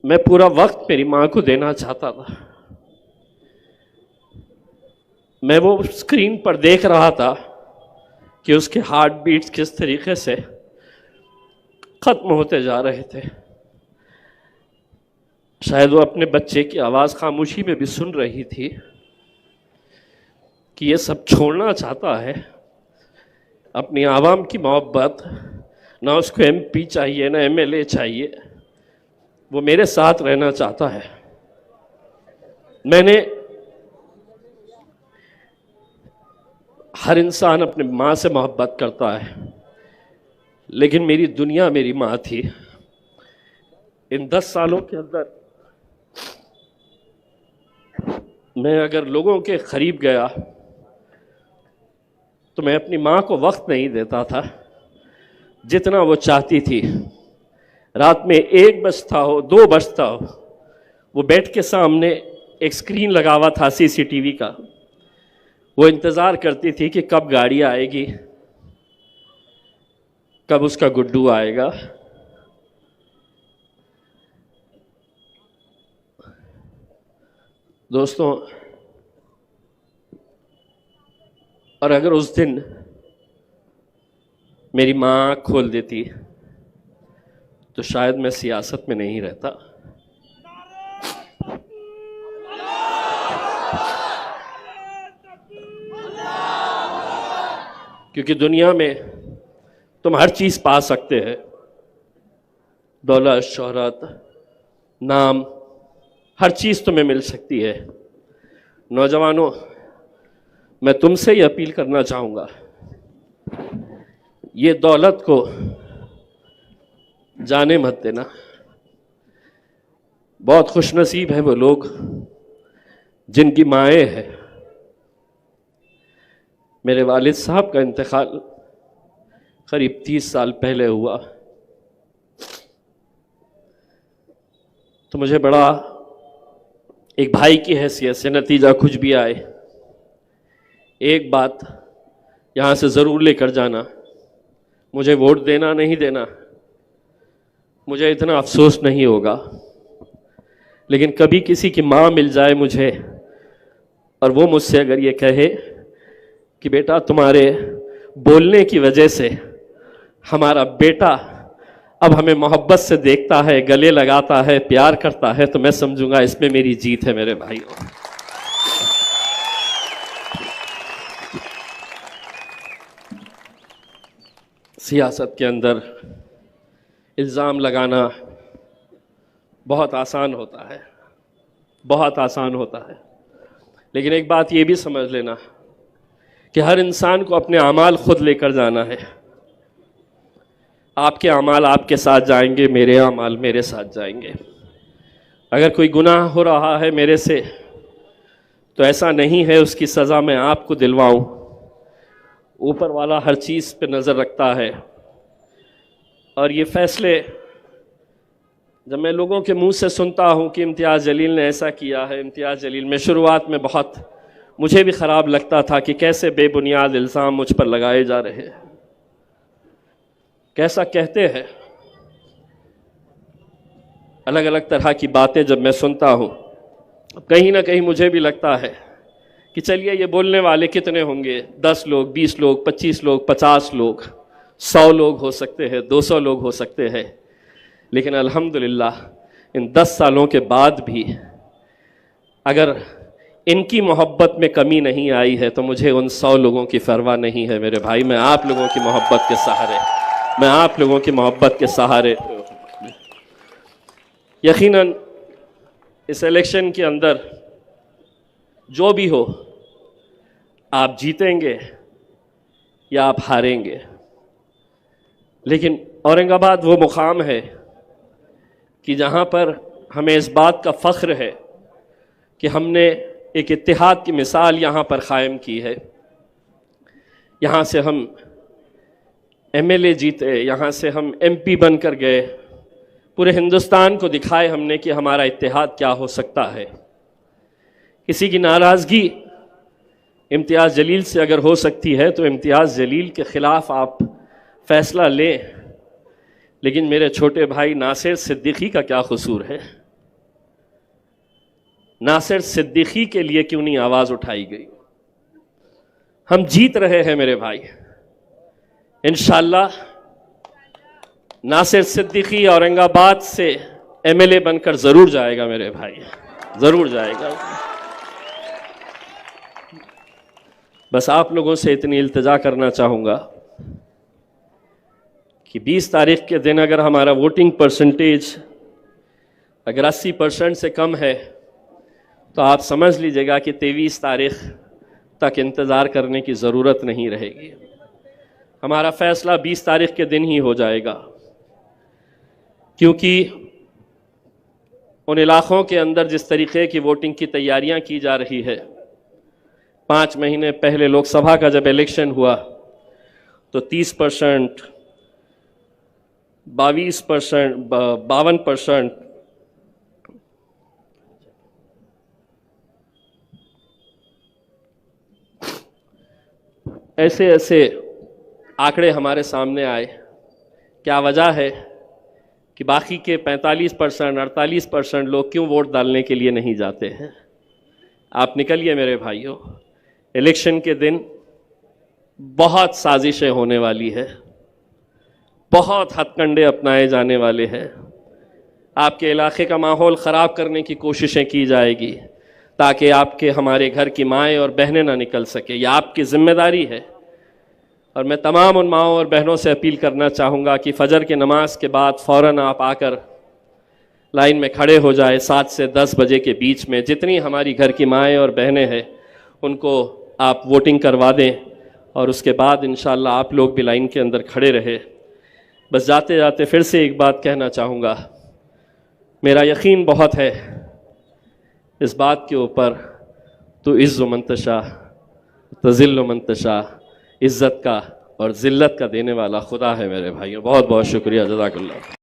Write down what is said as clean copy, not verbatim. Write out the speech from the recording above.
मैं पूरा वक्त मेरी माँ को देना चाहता था। मैं वो स्क्रीन पर देख रहा था कि उसके हार्ट बीट्स किस तरीके से ख़त्म होते जा रहे थे। शायद वो अपने बच्चे की आवाज़ खामोशी में भी सुन रही थी कि ये सब छोड़ना चाहता है, अपनी आवाम की मोहब्बत, ना उसको MP चाहिए ना MLA चाहिए, वो मेरे साथ रहना चाहता है। मैंने हर इंसान अपने माँ से मोहब्बत करता है, लेकिन मेरी दुनिया मेरी माँ थी। इन 10 सालों के अंदर मैं अगर लोगों के करीब गया तो मैं अपनी माँ को वक्त नहीं देता था जितना वो चाहती थी। रात में 1 बजता हो 2 बजता हो, वो बेड के सामने एक स्क्रीन लगा हुआ था CCTV का, वो इंतज़ार करती थी कि कब गाड़ी आएगी, कब उसका गुड्डू आएगा। दोस्तों, और अगर उस दिन मेरी माँ आँख खोल देती तो शायद मैं सियासत में नहीं रहता। क्योंकि दुनिया में तुम हर चीज़ पा सकते हैं, दौलत, शोहरत, नाम, हर चीज़ तुम्हें मिल सकती है। नौजवानों, मैं तुमसे ही अपील करना चाहूँगा, ये दौलत को जाने मत देना। बहुत खुशनसीब है वो लोग जिनकी माएँ हैं। मेरे वालिद साहब का इंतकाल करीब 30 साल पहले हुआ, तो मुझे बड़ा, एक भाई की हैसियत से, नतीजा कुछ भी आए, एक बात यहाँ से ज़रूर लेकर जाना, मुझे वोट देना नहीं देना, मुझे इतना अफसोस नहीं होगा, लेकिन कभी किसी की माँ मिल जाए मुझे और वो मुझसे अगर ये कहे कि बेटा तुम्हारे बोलने की वजह से हमारा बेटा अब हमें मोहब्बत से देखता है, गले लगाता है, प्यार करता है, तो मैं समझूंगा इसमें मेरी जीत है। मेरे भाइयों, सियासत के अंदर इल्ज़ाम लगाना बहुत आसान होता है, बहुत आसान होता है, लेकिन एक बात ये भी समझ लेना कि हर इंसान को अपने अमाल खुद लेकर जाना है। आपके अमाल आपके साथ जाएंगे, मेरे अमाल मेरे साथ जाएंगे। अगर कोई गुनाह हो रहा है मेरे से, तो ऐसा नहीं है उसकी सज़ा मैं आपको दिलवाऊं। ऊपर वाला हर चीज़ पे नज़र रखता है। और ये फ़ैसले जब मैं लोगों के मुंह से सुनता हूं कि इम्तियाज़ जलील ने ऐसा किया है, इम्तियाज़ जलील, में शुरुआत में बहुत मुझे भी ख़राब लगता था कि कैसे बेबुनियाद इल्ज़ाम मुझ पर लगाए जा रहे हैं, कैसा कहते हैं। अलग अलग तरह की बातें जब मैं सुनता हूँ, कहीं ना कहीं मुझे भी लगता है कि चलिए ये बोलने वाले कितने होंगे, 10 लोग, 20 लोग, 25 लोग, 50 लोग, 100 लोग हो सकते हैं, 200 लोग हो सकते हैं, लेकिन अल्हम्दुलिल्लाह इन 10 सालों के बाद भी अगर इनकी मोहब्बत में कमी नहीं आई है तो मुझे उन 100 लोगों की परवाह नहीं है। मेरे भाई, मैं आप लोगों की मोहब्बत के सहारे, मैं आप लोगों की मोहब्बत के सहारे, यकीनन इस इलेक्शन के अंदर जो भी हो, आप जीतेंगे या आप हारेंगे, लेकिन औरंगाबाद वो मुकाम है कि जहाँ पर हमें इस बात का फ़ख्र है कि हमने एक इत्तेहाद की मिसाल यहाँ पर क़ायम की है। यहाँ से हम MLA जीते, यहाँ से हम MP बन कर गए, पूरे हिंदुस्तान को दिखाए हमने कि हमारा इत्तेहाद क्या हो सकता है। किसी की नाराज़गी इम्तियाज़ जलील से अगर हो सकती है तो इम्तियाज़ जलील के ख़िलाफ़ आप फ़ैसला लें, लेकिन मेरे छोटे भाई नासिर सिद्दीकी का क्या कसूर है? नासिर सिद्दीकी के लिए क्यों नहीं आवाज उठाई गई? हम जीत रहे हैं मेरे भाई। इंशाअल्लाह नासिर सिद्दीकी औरंगाबाद से एमएलए बनकर जरूर जाएगा मेरे भाई, जरूर जाएगा। बस आप लोगों से इतनी इल्तिजा करना चाहूंगा कि 20 तारीख के दिन अगर हमारा वोटिंग परसेंटेज अगर 80% से कम है तो आप समझ लीजिएगा कि 23 तारीख तक इंतज़ार करने की ज़रूरत नहीं रहेगी। हमारा फैसला 20 तारीख के दिन ही हो जाएगा, क्योंकि उन इलाक़ों के अंदर जिस तरीक़े की वोटिंग की तैयारियां की जा रही है, 5 महीने पहले लोकसभा का जब इलेक्शन हुआ तो 30%, 22%, 52%, ऐसे ऐसे आंकड़े हमारे सामने आए। क्या वजह है कि बाकी के 45%, 48% लोग क्यों वोट डालने के लिए नहीं जाते हैं? आप निकलिए मेरे भाइयों, इलेक्शन के दिन बहुत साजिशें होने वाली है, बहुत हथकंडे अपनाए जाने वाले हैं। आपके इलाके का माहौल ख़राब करने की कोशिशें की जाएगी ताकि आपके हमारे घर की माएँ और बहनें ना निकल सके। यह आपकी जिम्मेदारी है। और मैं तमाम उन माओं और बहनों से अपील करना चाहूँगा कि फजर की नमाज के बाद फ़ौरन आप आकर लाइन में खड़े हो जाए। 7 से 10 बजे के बीच में जितनी हमारी घर की माएँ और बहनें हैं उनको आप वोटिंग करवा दें, और उसके बाद इंशाअल्लाह आप लोग भी लाइन के अंदर खड़े रहे। बस जाते जाते फिर से एक बात कहना चाहूँगा, मेरा यकीन बहुत है इस बात के ऊपर, तो इज़्ज़ु मंतशा तज़िल्लु मंतशा, इज़्ज़त का और ज़िल्लत का देने वाला खुदा है मेरे भाइयों। बहुत बहुत शुक्रिया, जज़ाकल्लाह।